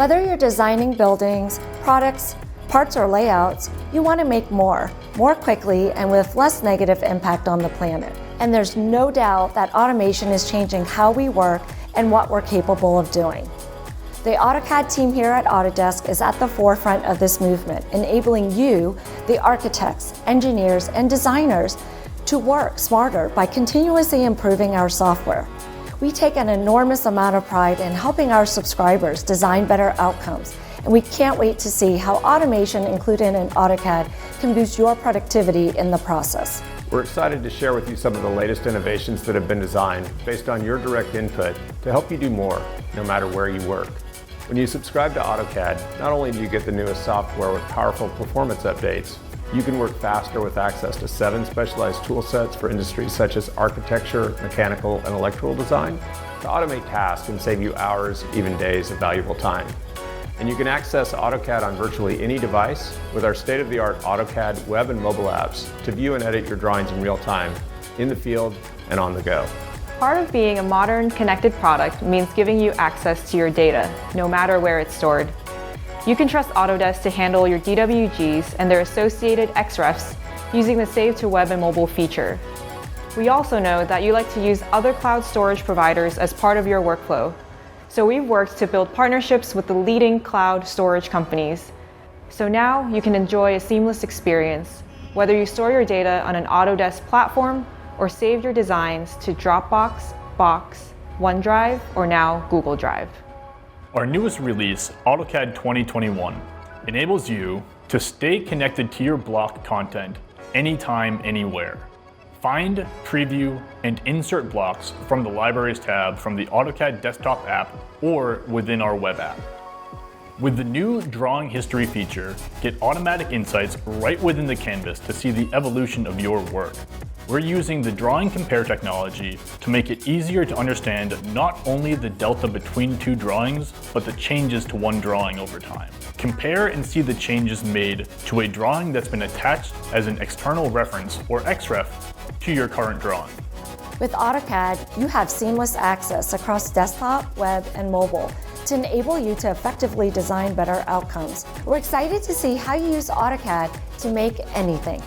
Whether you're designing buildings, products, parts, or layouts, you want to make more quickly and with less negative impact on the planet. And there's no doubt that automation is changing how we work and what we're capable of doing. The AutoCAD team here at Autodesk is at the forefront of this movement, enabling you, the architects, engineers, and designers, to work smarter by continuously improving our software. We take an enormous amount of pride in helping our subscribers design better outcomes, and we can't wait to see how automation included in AutoCAD can boost your productivity in the process. We're excited to share with you some of the latest innovations that have been designed based on your direct input to help you do more, no matter where you work. When you subscribe to AutoCAD, not only do you get the newest software with powerful performance updates, you can work faster with access to 7 specialized tool sets for industries such as architecture, mechanical, and electrical design to automate tasks and save you hours, even days of valuable time. And you can access AutoCAD on virtually any device with our state-of-the-art AutoCAD web and mobile apps to view and edit your drawings in real time, in the field and on the go. Part of being a modern, connected product means giving you access to your data, no matter where it's stored. You can trust Autodesk to handle your DWGs and their associated XREFs using the Save to Web and Mobile feature. We also know that you like to use other cloud storage providers as part of your workflow. So we've worked to build partnerships with the leading cloud storage companies. So now you can enjoy a seamless experience, whether you store your data on an Autodesk platform or save your designs to Dropbox, Box, OneDrive, or now Google Drive. Our newest release, AutoCAD 2021, enables you to stay connected to your block content anytime, anywhere. Find, preview, and insert blocks from the Libraries tab from the AutoCAD desktop app or within our web app. With the new Drawing History feature, get automatic insights right within the canvas to see the evolution of your work. We're using the Drawing Compare technology to make it easier to understand not only the delta between 2 drawings, but the changes to one drawing over time. Compare and see the changes made to a drawing that's been attached as an external reference, or XREF, to your current drawing. With AutoCAD, you have seamless access across desktop, web, and mobile to enable you to effectively design better outcomes. We're excited to see how you use AutoCAD to make anything.